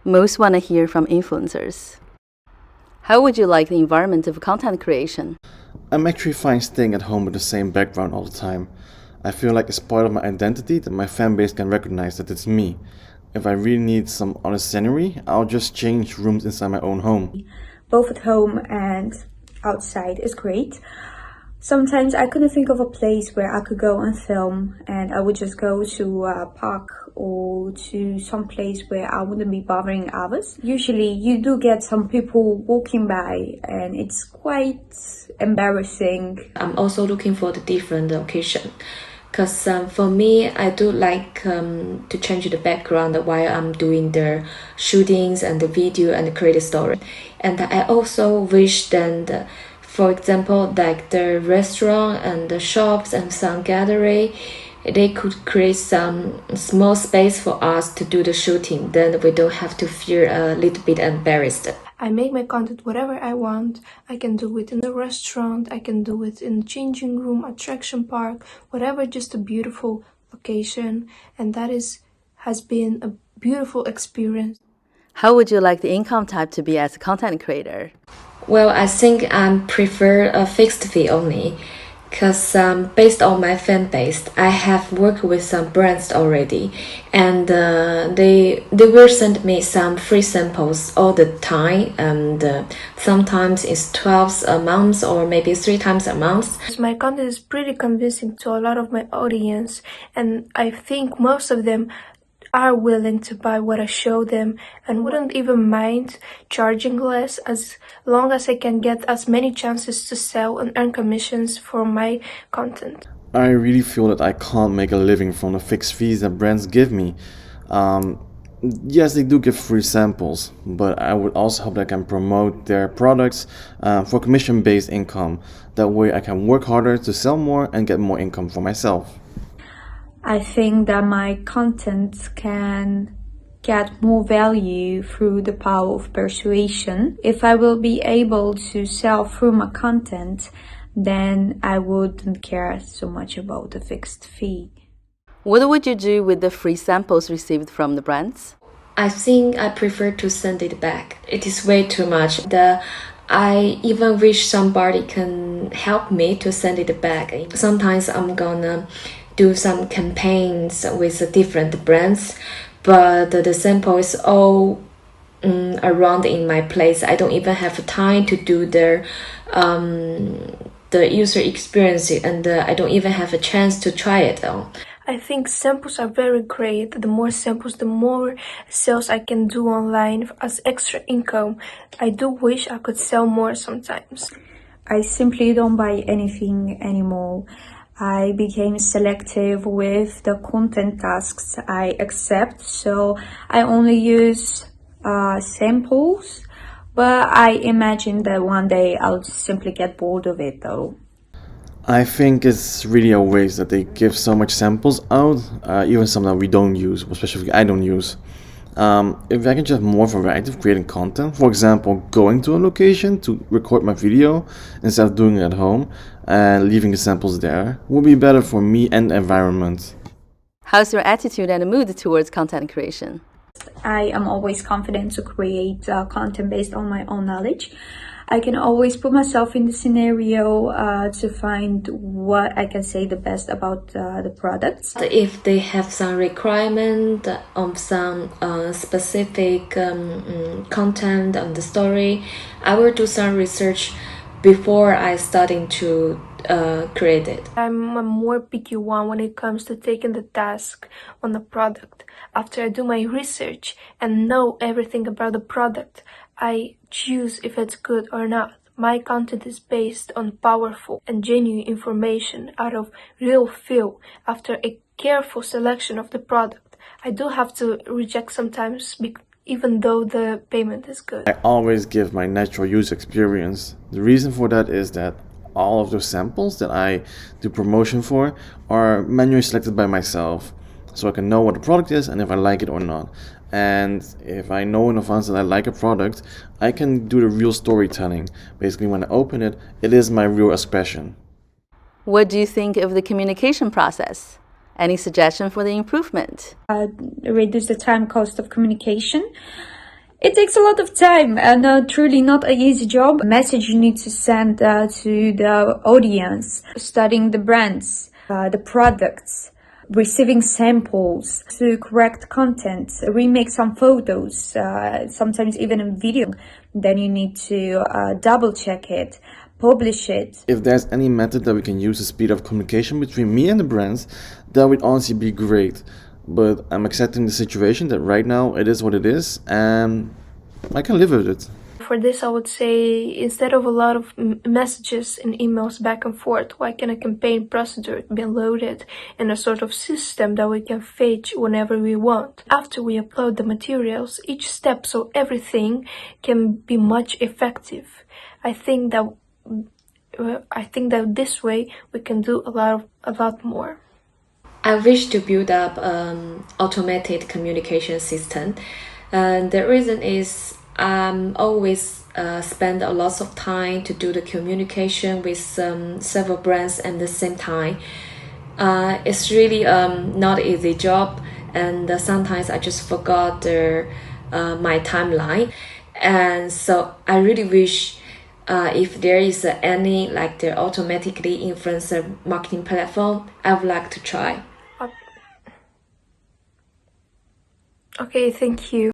most want to hear from influencers. How would you like the environment of content creation? I'm actually fine staying at home with the same background all the time. I feel like it's part of my identity that my fan base can recognize that it's me. If I really need some other scenery, I'll just change rooms inside my own home. Both at home and outside is great. Sometimes I couldn't think of a place where I could go and film, and I would just go to a park or to some place where I wouldn't be bothering others. Usually you do get some people walking by and it's quite embarrassing. I'm also looking for the different location. Because for me, I do like to change the background while I'm doing the shootings and the video and create a story. And I also wish that, for example, like the restaurant and the shops and some gallery, they could create some small space for us to do the shooting. Then we don't have to feel a little bit embarrassed. I make my content whatever I want. I can do it in the restaurant, I can do it in the changing room, attraction park, whatever, just a beautiful location. And that has been a beautiful experience. How would you like the income type to be as a content creator? Well, I think I prefer a fixed fee only. Because based on my fan base, I have worked with some brands already, and they will send me some free samples all the time, and sometimes it's 12 a month or maybe 3 times a month. My content is pretty convincing to a lot of my audience, and I think most of them are willing to buy what I show them and wouldn't even mind charging less as long as I can get as many chances to sell and earn commissions for my content. I really feel that I can't make a living from the fixed fees that brands give me. Yes, they do give free samples, but I would also hope that I can promote their products for commission-based income. That way I can work harder to sell more and get more income for myself. I think that my content can get more value through the power of persuasion. If I will be able to sell through my content, then I wouldn't care so much about the fixed fee. What would you do with the free samples received from the brands? I think I prefer to send it back. It is way too much. I even wish somebody can help me to send it back. Sometimes I'm gonna do some campaigns with different brands, but the sample is all around in my place. I don't even have time to do the user experience, and I don't even have a chance to try it on. I think samples are very great. The more samples, the more sales I can do online as extra income. I do wish I could sell more sometimes. I simply don't buy anything anymore. I became selective with the content tasks I accept, so I only use samples, but I imagine that one day I'll simply get bored of it though. I think it's really a waste that they give so much samples out, even some that we don't use, especially I don't use. If I can just have more variety of creating content, for example, going to a location to record my video instead of doing it at home and leaving the samples there, would be better for me and the environment. How's your attitude and mood towards content creation? I am always confident to create content based on my own knowledge. I can always put myself in the scenario to find what I can say the best about the products. If they have some requirement of some specific content on the story, I will do some research before I starting to create it. I'm a more picky one when it comes to taking the task on the product. After I do my research and know everything about the product, I choose if it's good or not. My content is based on powerful and genuine information out of real feel after a careful selection of the product. I do have to reject sometimes even though the payment is good. I always give my natural user experience. The reason for that is that all of those samples that I do promotion for are manually selected by myself, so I can know what the product is and if I like it or not. And if I know in advance that I like a product, I can do the real storytelling. Basically, when I open it, it is my real expression. What do you think of the communication process? Any suggestion for the improvement? Reduce the time cost of communication. It takes a lot of time and truly not an easy job. Message you need to send to the audience, studying the brands, the products, receiving samples to correct content, remake some photos, sometimes even a video. Then you need to double check it, publish it. If there's any method that we can use to speed up communication between me and the brands, that would honestly be great. But I'm accepting the situation that right now it is what it is, and I can live with it. For this, I would say instead of a lot of messages and emails back and forth, why can a campaign procedure be loaded in a sort of system that we can fetch whenever we want? After we upload the materials, each step, so everything can be much effective. I think that this way we can do a lot more. I wish to build up automated communication system, and the reason is I'm always spend a lot of time to do the communication with several brands at the same time. It's really not an easy job, and sometimes I just forgot my timeline, and so I really wish if there is any like the automatically influencer marketing platform, I would like to try. Okay, thank you.